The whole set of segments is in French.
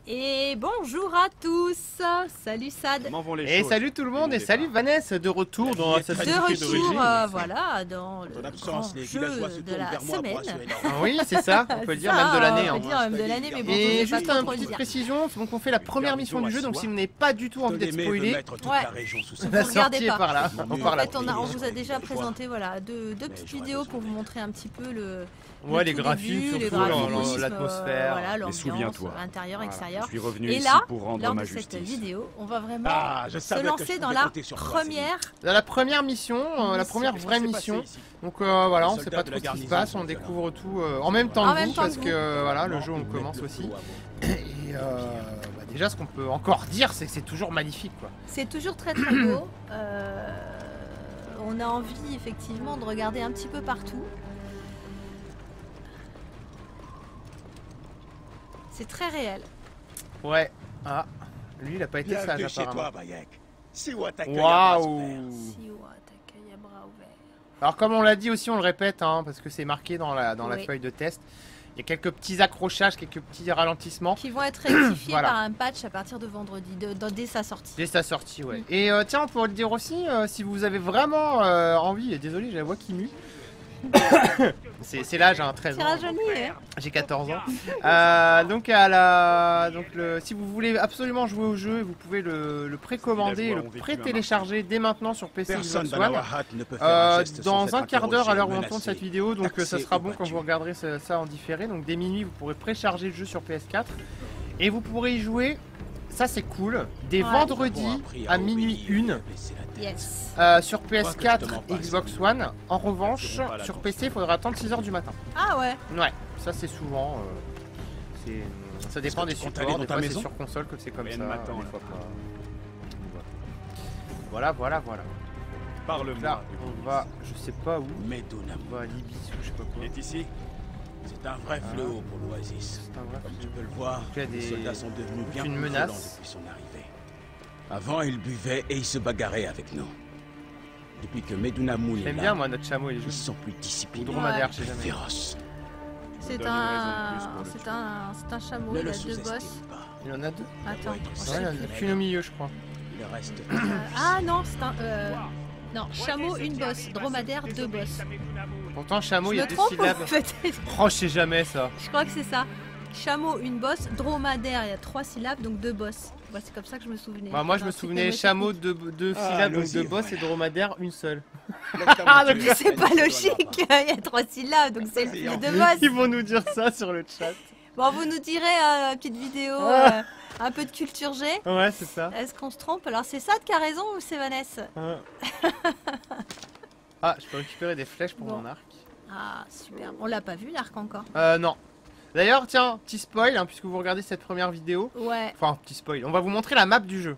Et bonjour à tous. Salut Sad. Comment vont les Et choses salut tout le monde et Départ. salut Vanessa de retour dans Assassin's De Creed retour, d'origine. voilà, dans le Ton grand absence, les jeu villageois se de tournent la vers moi pour semaine. assurer leur Ah oui, c'est ça, on peut le dire même de l'année. On Hein. peut dire même de l'année, mais bon, Et je vais juste pas une trop le petite dire. précision, donc on fait la première mission du jeu, donc si vous n'avez pas du tout envie d'être spoilé, Ouais. la Vous regardez sortie est pas. par là. En Par En là. fait, on vous a déjà présenté voilà, deux petites vidéos pour vous montrer un petit peu le Ouais, les tout graphismes, début, les surtout graphismes, l'atmosphère. voilà, l'ambiance, souviens-toi. intérieur, Voilà. extérieur. Je suis revenu Et ici là, pour rendre lors ma de cette justice. vidéo, on va vraiment Ah, je se savais que je lancer dans pouvais la compter sur toi, première. Dans la première mission, la première Qu'est-ce qui vraie s'est passé mission. ici Donc voilà, Les on sait soldats pas de trop la ce qui se garnison passe, on sont découvre tout en même temps En que même vous, temps parce que que voilà, le Non, jeu on ils commence mettent le aussi. feu à vous. Et déjà, ce qu'on peut encore dire, c'est que c'est toujours magnifique, quoi. C'est toujours très très beau. On a envie effectivement de regarder un petit peu partout. C'est très réel. Ouais. Ah, lui, il a pas été sage Bienvenue chez apparemment. toi, Bayek. Siwa t'accueille à bras Waouh. ouverts. Siwa, t'accueille à bras ouverts. Alors comme on l'a dit aussi, on le répète, hein, parce que c'est marqué dans la Oui. feuille de test. Il y a quelques petits accrochages, quelques petits ralentissements. Qui vont être rectifiés Voilà. par un patch à partir de vendredi, dès sa sortie. Dès sa sortie, ouais. Mm. Et tiens, on pourrait le dire aussi, si vous avez vraiment envie, et désolé, j'ai la voix qui mue. c'est l'âge, hein, 13 Tu ans. rajeuni, hein. J'ai 14 ans. Donc, si vous voulez absolument jouer au jeu, vous pouvez le précommander, le pré-télécharger dès maintenant sur PC Personne Xbox One. Banawahat ne peut faire un geste sans Dans être un quart d'heure à l'heure où on interrogé, tourne cette menacé. vidéo, donc ça taxé sera ou bon quand battu. vous regarderez ça en différé. Donc dès minuit, vous pourrez précharger le jeu sur PS4 et vous pourrez y jouer. Ça c'est cool. Dès Ouais. vendredi à minuit 1 Yes. sur que je te PS4 mens pas, Xbox c'est One. En revanche, Ils auront pas la sur chance. PC, il faudra attendre 6h du matin. Ah ouais. Ouais, ça c'est souvent. Ça dépend que des tu comptes supports. aller dans Des ta fois c'est maison sur console que c'est comme Rien ça. ne m'attend, Des là. fois pas. Voilà, voilà. Là, Parle-moi. on va, je sais pas où. Meduna. On va à l'Ibis ou je sais pas quoi. Il est ici. C'est un vrai fléau pour l'Oasis. C'est un vrai Comme tu fléau. peux le voir, Il y a les des- soldats sont devenus bien une plus menace. violents depuis son arrivée. Avant, ils buvaient et ils se bagarraient avec nous. Depuis que Meduna Moon est J'aime là, bien moi notre chameau, il est ils joli. sont plus disciplinés, Ou dromadaire, je plus sais jamais. féroces. C'est donne une un, raison de plus pour le c'est un chameau. Ne Il le a deux sous-estime bosses. pas. Il en a deux. Attends. Ouais, je Ouais, sais il y en plus. a qu'une au milieu je crois. Il reste. Ah non, c'est un. Non, chameau, une bosse. Dromadaire, deux bosses. Pourtant chameau il Je y a me deux trompe syllabes. peut-être. Oh je sais jamais ça. Je crois que c'est ça. Chameau, une bosse. Dromadaire, il y a trois syllabes, donc deux bosses. Bah, c'est comme ça que je me souvenais. Bah, moi je me Un truc souvenais mnémotechnique. chameau deux Ah, syllabes donc allons-y, deux bosses et voilà. dromadaire une seule. Ah, donc Mais c'est pas logique, il y a trois syllabes, donc c'est Vas-y, les en deux plus. bosses. Ils vont nous dire ça sur le chat. Bon, vous nous direz une petite vidéo, un peu de culture G. Ouais c'est ça. Est-ce qu'on se trompe? Alors c'est Sad qui a raison ou c'est Vanessa? Ah je peux récupérer des flèches pour Bon. mon arc. Ah, super. On l'a pas vu l'arc encore. Non. D'ailleurs tiens, petit spoil hein, puisque vous regardez cette première vidéo. Ouais, Enfin petit spoil. On va vous montrer la map du jeu.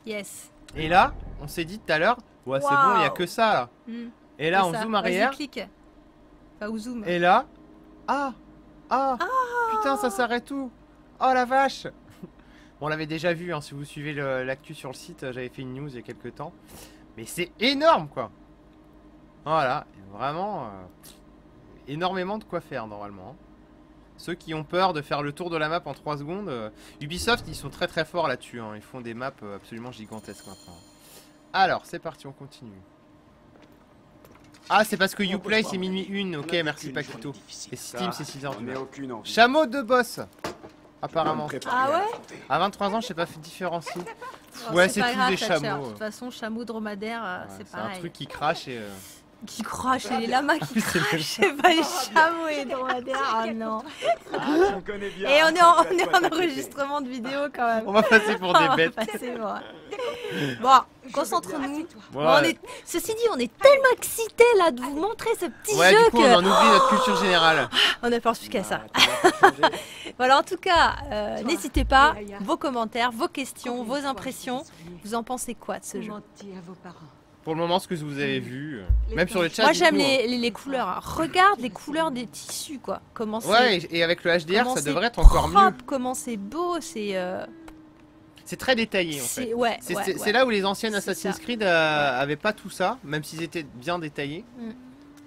yes. Et là, on s'est dit tout à l'heure, ouais c'est bon, il y a que ça là. Hmm, Et là c'est on ça. zoom Vas-y, arrière. clique. Enfin, ou zoom. Et là, ah, putain, ça s'arrête où? Oh la vache! Bon, on l'avait déjà vu, hein, si vous suivez l'actu sur le site, j'avais fait une news il y a quelques temps. Mais c'est énorme, quoi! Voilà, vraiment, énormément de quoi faire normalement. Ceux qui ont peur de faire le tour de la map en 3 secondes, Ubisoft, ils sont très très forts là-dessus, hein, ils font des maps absolument gigantesques maintenant. Alors, c'est parti, on continue. Ah, c'est parce que Uplay c'est minuit 1, ok, merci Paquito. Et Steam c'est 6h du Mais matin. aucune envie. Chameau de boss apparemment. Ah ouais? À 23 ans, je sais pas fait différencier. Oh, Ouais, c'est pas tous grave, des Thatcher. De chameaux. toute façon, chameau dromadaire, Ouais, c'est c'est un pareil. truc qui crache et. Qui crache, et les lamas qui c'est le- crachent, c'est pas les chameaux et les dromadaires. Oh non. Ah, tu me connais bien. Et on est en enregistrement de vidéo quand même. On va passer pour On des va bêtes. passer, bon. Bon, concentre-nous. Bon, on Ouais, est... Ceci dit, on est tellement excités là de vous montrer ce petit ouais, jeu du coup, on que en oublie notre culture générale. on ne pense plus qu'à ça. Ah, Voilà, en tout cas, n'hésitez pas, vos commentaires, vos questions, vos impressions. Vous en pensez quoi de ce jeu? Menti à vos parents. Pour le moment, ce que vous avez vu, même sur le chat. Moi du j'aime coup, les couleurs. Hein. Regarde les couleurs des tissus quoi. Comment c'est Ouais, et avec le HDR, comment ça c'est devrait être encore mieux. propre, comment c'est beau, c'est C'est très détaillé en fait. ouais, C'est ouais, c'est- ouais. c'est là où les anciennes C'est Assassin's ça. Creed avaient pas tout ça, même s'ils étaient bien détaillés. Mm.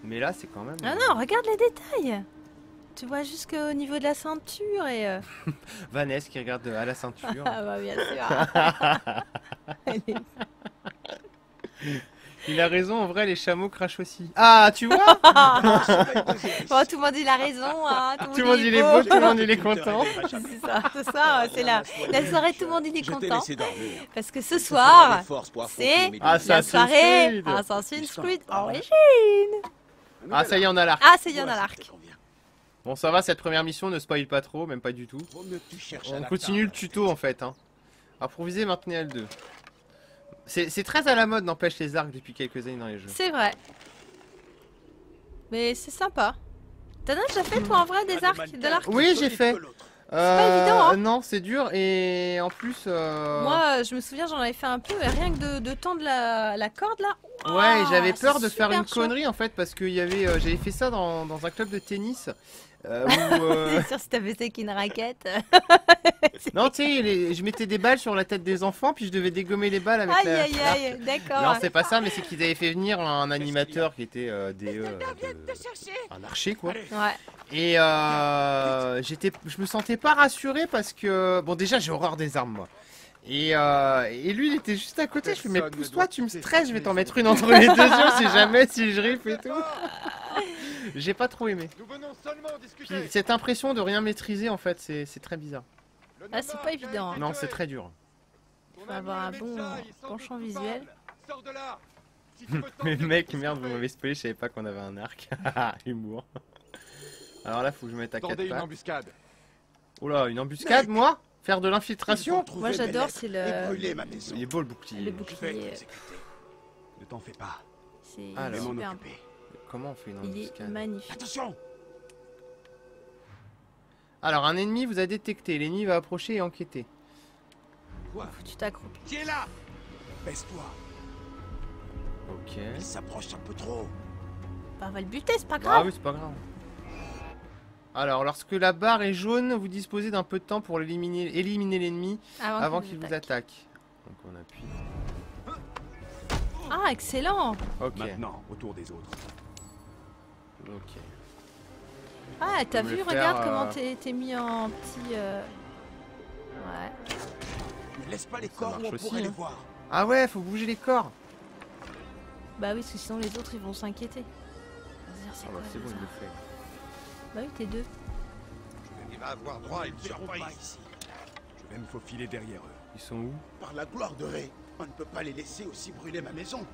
Mais là, c'est quand même. Ah non, regarde les détails. Tu vois jusqu'au niveau de la ceinture et... Vanessa qui regarde à la ceinture. Ah bah bien sûr. Elle est- Il a raison, en vrai, les chameaux crachent aussi. Ah, tu vois? Bon, tout le monde il a raison, hein. Tout le monde il est beau, tout le monde il est content. C'est ça, ce soir, c'est la soirée, tout le monde il est Je t'ai content. laissé dormir. Parce que ce Il te soir, faudra des forces pour affronter c'est Medusa. Ah, ça, la soirée Creed. Assassin's Creed Origins. Ah, ça y est, on a l'arc. Ah, c'est y en a l'arc. Bon, ça va, cette première mission ne spoil pas trop, même pas du tout. Vaut mieux que tu cherches à On la continue le table. tuto en fait. Hein. Improviser, maintenez L2. C'est très à la mode, n'empêche, les arcs depuis quelques années dans les jeux. C'est vrai. Mais c'est sympa. T'en as déjà fait toi en vrai des arcs, de l'arc? Oui, j'ai fait. pas évident, hein. Non, c'est dur et en plus. Moi, je me souviens, j'en avais fait un peu, et rien que de tendre la corde là. Ouais, Ah, j'avais peur c'est de faire super une chaud. connerie en fait parce que j'avais fait ça dans un club de tennis. Où, C'est sûr, si t'avais fait qu'une raquette. non, tu sais, je mettais des balles sur la tête des enfants puis je devais dégommer les balles avec Aïe la. aïe aïe, d'accord. Non, c'est pas ça, mais c'est qu'ils avaient fait venir un animateur qui était un archer quoi. Ouais. Et je me sentais pas rassuré parce que bon déjà j'ai horreur des armes moi. Et lui il était juste à côté. Je fais mais pousse-toi, tu me stresses, je vais t'en mettre une entre les deux yeux si jamais si je riff et tout. J'ai pas trop aimé. Puis, cette impression de rien maîtriser en fait c'est très bizarre. Ah, c'est pas évident. Hein. Non c'est très dur. Faut avoir un bon penchant visuel. Mais mec merde vous m'avez spoilé, je savais pas qu'on avait un arc. Humour. Alors là faut que je mette à 4 Tendez une pattes. embuscade. Oh là une embuscade moi? Faire de l'infiltration? Moi, j'adore, c'est le- brûler ma maison. Il est beau le bouclier. Le Je vais bouclier, t'exécuter. Ne t'en fais pas. c'est Alors. Je vais m'en superbe. occuper. Comment on fait une Il est embuscade? magnifique. Attention. Alors, un ennemi vous a détecté. L'ennemi va approcher et enquêter. Quoi? Faut que tu t'accroupis. Qui est là? Baisse-toi. Ok. Il s'approche un peu trop. Bah, on va le buter, c'est pas Ah grave. oui, c'est pas grave. Alors, lorsque la barre est jaune, vous disposez d'un peu de temps pour éliminer l'ennemi avant qu'il vous attaque. Donc, on appuie. Ah, excellent. Ok. Maintenant, autour des autres. Ok. Ah, t'as me vu, le regarde faire, comment t'es mis en petit... Ouais. Ne laisse pas les corps marche où on aussi, pourrait les hein. voir. Ah ouais, faut bouger les corps. Bah oui, parce que sinon les autres, ils vont s'inquiéter. Ils vont se dire, c'est Ah quoi bah, c'est le bon, il hasard le fait. Bah oui, t'es deux. Il va avoir droit à une Ils verront pas surprise. ici. Je vais me faufiler derrière eux. Ils sont où? Par la gloire de Ré, on ne peut pas les laisser aussi brûler ma maison.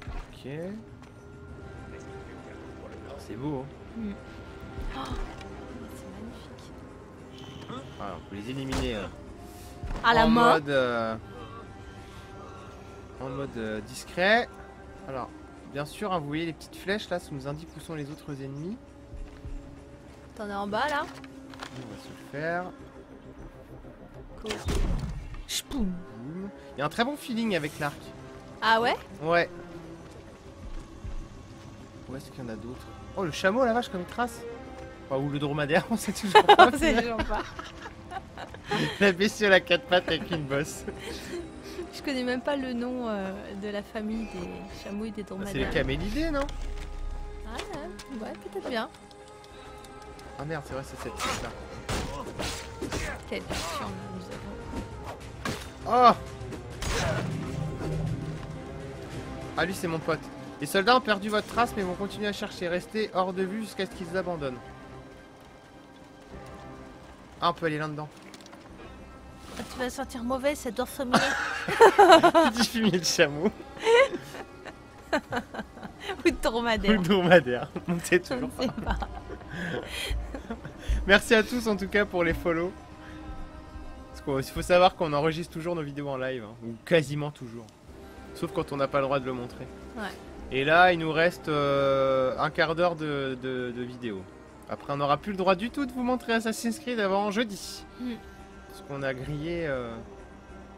Ok. C'est beau, hein. C'est magnifique. Voilà, on peut les éliminer. À la en main. mode discret. Alors, bien sûr, hein, vous voyez les petites flèches là, ça nous indique où sont les autres ennemis. T'en es en bas, là. On va se le faire. Chpoum. Boum. Il y a un très bon feeling avec l'arc. Ah ouais. Ouais. Où est-ce qu'il y en a d'autres? Oh, le chameau, la vache, comme il trace. Enfin, ou le dromadaire, on sait toujours pas. C'est toujours pas. La bestiole à 4 pattes avec une bosse. Je connais même pas le nom de la famille des chameaux et des Bah, c'est dromadaires. les camélidés, non? Ah ouais, peut-être bien. Ah merde, c'est vrai, c'est cette truc là. Quelle chance nous avons. Oh! Ah, lui, c'est mon pote. Les soldats ont perdu votre trace, mais vont continuer à chercher. Restez hors de vue jusqu'à ce qu'ils abandonnent. Ah, on peut aller là-dedans. Ah, tu vas sentir mauvais, ça doit fumier. Petit fumier de chameau. Ou de Ou dromadaire. le dromadaire. On sait Je ne toujours sais pas. pas. Merci à tous en tout cas pour les follow. Parce qu'il faut savoir qu'on enregistre toujours nos vidéos en live. Hein, ou quasiment toujours. Sauf quand on n'a pas le droit de le montrer. Ouais. Et là, il nous reste un quart d'heure de vidéo. Après, on n'aura plus le droit du tout de vous montrer Assassin's Creed avant jeudi. Mm. Parce qu'on a grillé...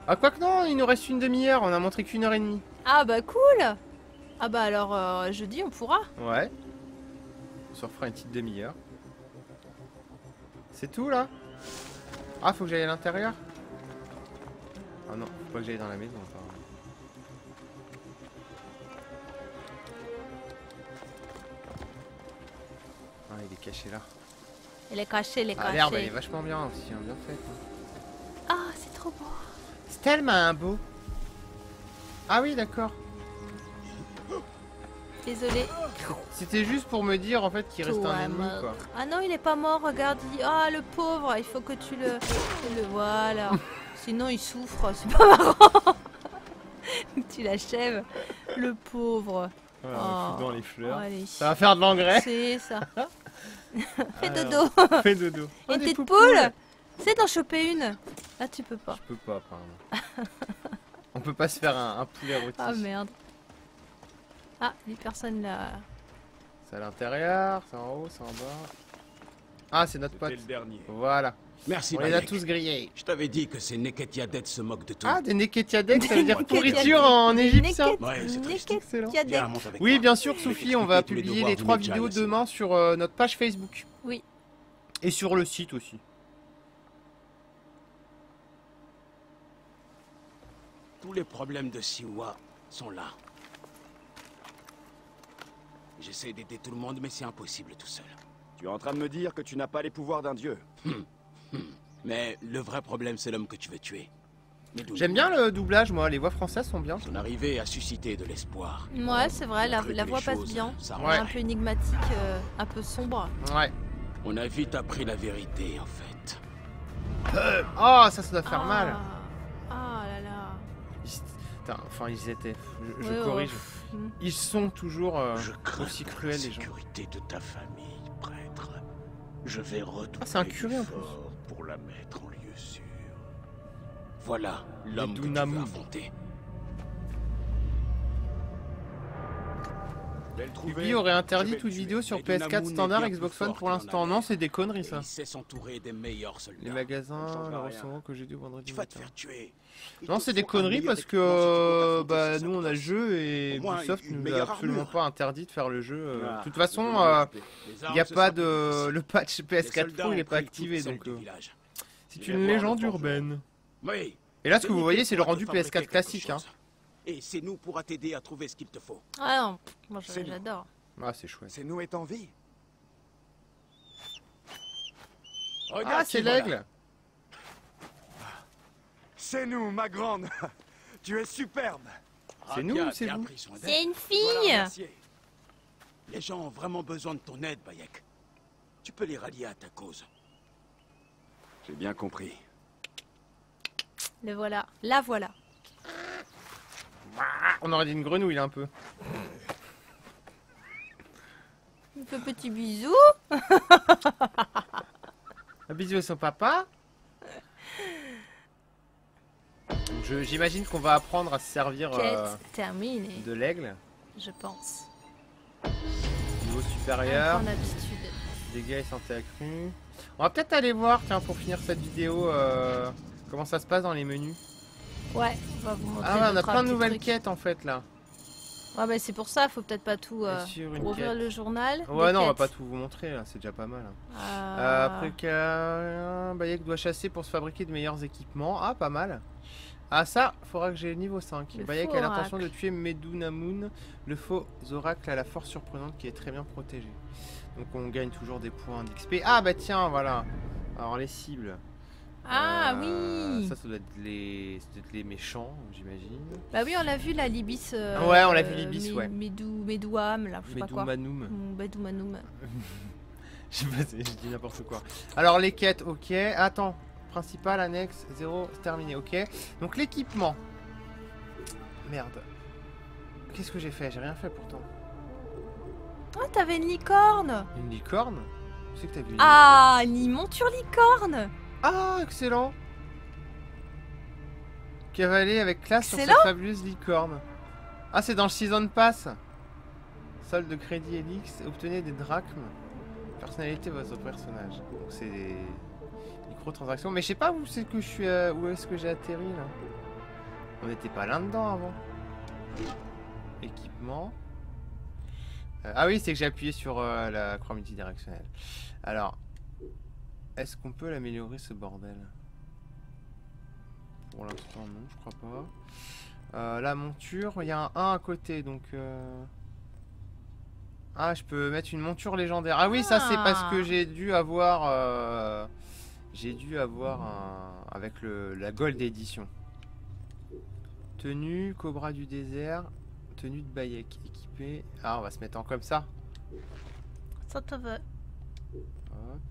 Ah, quoique non, il nous reste une demi-heure. On a montré qu'une heure et demie. Ah bah cool. Ah bah alors jeudi on pourra. Ouais. On se refera une petite demi-heure. C'est tout là? Ah, faut que j'aille à l'intérieur? Ah non, faut pas que j'aille dans la maison. Apparemment. il est caché là. Il est caché, il est Ah, l'herbe elle est caché. vachement bien aussi, hein, bien faite. Ah, c'est trop beau. C'est tellement beau. Ah oui, d'accord. Désolé. C'était juste pour me dire en fait qu'il reste un Toi, ennemi mort. quoi. Ah non, il est pas mort, regarde. Ah, le pauvre, il faut que tu le voilà. Sinon, il souffre, c'est pas marrant. Tu l'achèves. Le pauvre. Voilà, Oh. on fout dans les fleurs. Allez. Ça va faire de l'engrais. C'est ça. Fais Alors, dodo. Fais dodo. Une Oh, des petite poupoules. poule. C'est d'en choper une. Là, tu peux pas. Je peux pas apparemment. On peut pas se faire un poulet rôti. Ah merde. Ah, les personnes là. C'est à l'intérieur, c'est en haut, c'est en bas. Ah, c'est notre pote. C'était le dernier. Voilà. Merci, On les a Bayek. tous grillés. Je t'avais dit que ces Neketiadet se moquent de toi. Ah, des neketiadek, ça veut dire Neketiadek. pourriture en égyptien. Ouais, c'est triste. Excellent. Viens, monte avec Oui, moi. bien sûr, Je vais Sophie, on va t'expliquer tous publier devoirs les du 3 Medjay vidéos aussi. demain sur notre page Facebook. Oui. Et sur le site aussi. Tous les problèmes de Siwa sont là. J'essaie d'aider tout le monde, mais c'est impossible tout seul. Tu es en train de me dire que tu n'as pas les pouvoirs d'un dieu. Mais le vrai problème, c'est l'homme que tu veux tuer. Medoun. J'aime bien le doublage, moi, les voix françaises sont bien. Son arrivée a suscité de l'espoir. Ouais, c'est vrai, On la a cru que voix les passe choses bien. s'arrangeraient. Un peu énigmatique, un peu sombre. Ouais. On a vite appris la vérité, en fait. Oh, ça doit faire mal. Ah là là. Putain, enfin, ils étaient. Je Ouais, ouais. corrige. Hmm. Ils sont toujours Je crains aussi pour cruels, la les gens. sécurité de ta famille, prêtre. Je vais redoubler Ah, c'est un curé, en plus. d'efforts pour la mettre en lieu sûr. Voilà l'homme que tu veux Medunamu. affronter. Belle trouvée. Ubi aurait Je interdit vais le toute tuer. vidéo sur Medunamu PS4 n'est standard, bien Xbox plus One fort pour qu'il en l'instant. a Non, l'air. c'est des conneries Et ça. il sait s'entourer des meilleurs soldats. Les magasins, Ça changera le rien. restaurant que j'ai dû vendredi Tu vas te matin. faire tuer. Il Non, te c'est des faut un conneries meilleur parce équipement si tu que comptes bah, affronter nous on a le ces jeu et Au moins, Ubisoft une nous a meilleure absolument armure. pas interdit de faire le jeu. Ah, De toute je façon, vais m'en occuper. Les il armes, n'y a ce pas sera plus de. difficile. Le patch Les PS4 soldats Pro il ont est pas pris activé toutes celles donc du village. c'est Je une vais voir légende le forgeron. urbaine. Oui. Et là ce que C'est vous nous voyez qui c'est le pourra rendu te fabriquer PS4 quelque classique. Hein. chose. Et c'est nous pourra t'aider à trouver ce qu'il te faut. Ah non, moi C'est bien. j'adore. Ah, c'est chouette. C'est nous est en vie. Regarde Ah, qui c'est voilà. l'aigle. C'est nous, ma grande. Tu es superbe. Ah, C'est nous bien, ou c'est bien vous pris soin d'elle. C'est une Voilà, fille. remercié. Les gens ont vraiment besoin de ton aide, Bayek. Tu peux les rallier à ta cause. J'ai bien compris. Le voilà. La voilà. Ah, on aurait dit une grenouille là un peu. Un peu petit bisou. Un bisou à son papa. J'imagine qu'on va apprendre à se servir Quête terminée, de l'aigle. je pense. Niveau supérieur. En habitude. Dégâts et santé accrue. On va peut-être aller voir, tiens, pour finir cette vidéo, comment ça se passe dans les menus. Ouais, on va vous montrer. Ah ouais, on a deux, trois plein de petits nouvelles trucs. quêtes en fait là. Ouais, bah c'est pour ça, faut peut-être pas tout Bien sûr, une ouvrir quête. le journal. Ouais, des non, on va quêtes. pas tout vous montrer là, c'est déjà pas mal. Hein. Ah. Après que Bayek doit chasser pour se fabriquer de meilleurs équipements. Ah, pas mal. Ah, ça, faudra que j'ai le niveau 5. Le Bayek faux a l'intention de oracle. tuer Medunamun, le faux oracle à la force surprenante qui est très bien protégé. Donc on gagne toujours des points d'XP. Ah, bah tiens, voilà. Alors les cibles. Ah oui. Ça doit être les méchants, j'imagine. Bah oui, on l'a vu la Libis. Ouais, on l'a vu, l'Ibis, ouais. Medouam, là, je sais pas quoi. Medumanum. Medoumanum. Je sais pas, je dis n'importe quoi. Alors les quêtes, ok. Attends, principal, annexe, 0, c'est terminé, ok. Donc l'équipement. Merde. Qu'est-ce que j'ai fait? J'ai rien fait pourtant. Ah, t'avais une licorne. Une licorne? Tu sais que t'as vu une Ah, une monture licorne. licorne. Ah, excellent. Cavaler avec classe sur Excellent. cette fabuleuse licorne. Ah, c'est dans le Season Pass. Solde de crédit Elix, obtenez des drachmes. Personnalité de votre personnage. Donc c'est des microtransactions. Mais je sais pas où c'est que je suis, où est-ce que j'ai atterri là. On n'était pas là-dedans avant. Équipement. Ah oui, c'est que j'ai appuyé sur la croix multidirectionnelle. Alors, est-ce qu'on peut l'améliorer ce bordel? Pour l'instant non, je crois pas. La monture, il y a un 1 à côté, donc... Ah, je peux mettre une monture légendaire. Ah oui, ça c'est parce que j'ai dû avoir... avec la Gold Edition. Tenue, Cobra du désert, tenue de Bayek, équipée. Ah, on va se mettre en comme ça. Ça te veut. Hop.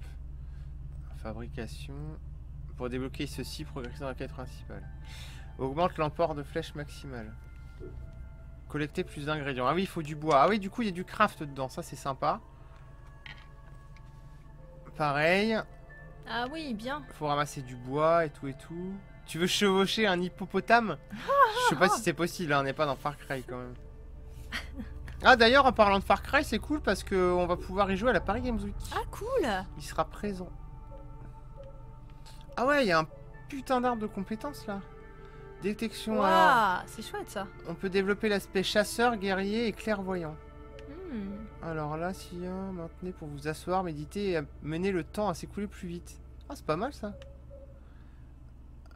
Fabrication. Pour débloquer ceci, progresser dans la quête principale. Augmente l'emport de flèche maximale. Collecter plus d'ingrédients. Ah oui, il faut du bois. Ah oui, du coup, il y a du craft dedans. Ça, c'est sympa. Pareil. Ah oui, bien. Faut ramasser du bois et tout et tout. Tu veux chevaucher un hippopotame? Je sais pas si c'est possible, hein, on n'est pas dans Far Cry quand même. Ah d'ailleurs, en parlant de Far Cry, c'est cool parce qu'on va pouvoir y jouer à la Paris Games Week. Ah cool. Il sera présent. Ah ouais, il y a un putain d'arbre de compétences là. Détection. Waouh, c'est chouette ça. On peut développer l'aspect chasseur, guerrier et clairvoyant. Hmm. Alors là, si maintenez pour vous asseoir, méditer et mener le temps à s'écouler plus vite. Ah, c'est pas mal ça.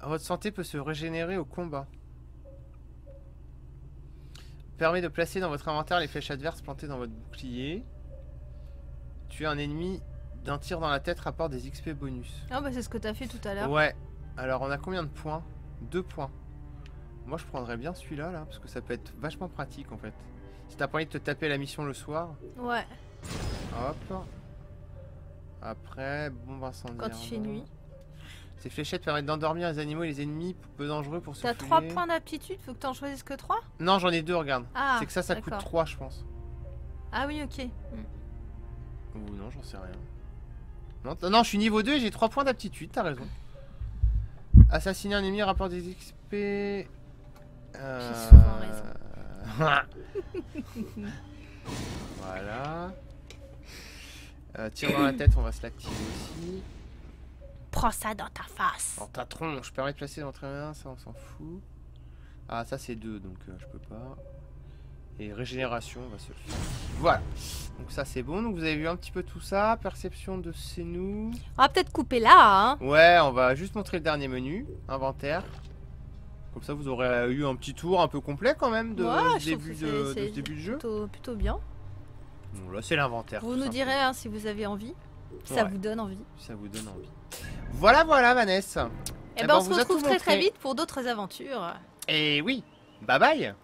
Votre santé peut se régénérer au combat. Permet de placer dans votre inventaire les flèches adverses plantées dans votre bouclier. Tuer un ennemi d'un tir dans la tête rapporte des XP bonus. Ah bah c'est ce que t'as fait tout à l'heure. Ouais. Alors on a combien de points? 2 points. Moi je prendrais bien celui-là là, parce que ça peut être vachement pratique en fait. Si t'as pas envie de te taper la mission le soir. Ouais. Hop. Après, bombe incendiaire. Quand il fait nuit. Ces fléchettes permettent d'endormir les animaux et les ennemis peu dangereux pour se T'as fouiller. 3 points d'aptitude, faut que t'en choisisses que 3? Non, j'en ai 2, regarde. Ah, c'est que ça coûte d'accord. 3, je pense. Ah oui, ok. Ou non, j'en sais rien. Non, non, je suis niveau 2 et j'ai 3 points d'aptitude, t'as raison. Assassiner un ennemi rapporte des XP. J'ai souvent raison. Voilà. Tir dans la tête, on va se l'activer aussi. Prends ça dans ta face. Dans ta tronche, permet de placer l'entraîneur, ça on s'en fout. Ah, ça c'est 2, donc je peux pas. Et régénération, on va se le faire. Voilà. Donc ça c'est bon. Donc vous avez vu un petit peu tout ça. Perception de c'est nous. On va peut-être couper là, hein. Ouais, on va juste montrer le dernier menu. Inventaire. Comme ça vous aurez eu un petit tour un peu complet quand même de Ouais, ce début de début de jeu. Plutôt bien. Bon, là c'est l'inventaire. Vous tout nous simplement. direz hein, si vous avez envie. Si ça Ouais. vous donne envie. Si ça vous donne envie. Voilà, voilà Vanessa. Et ben on se vous a retrouve tout très montré. vite pour d'autres aventures. Et oui, bye bye.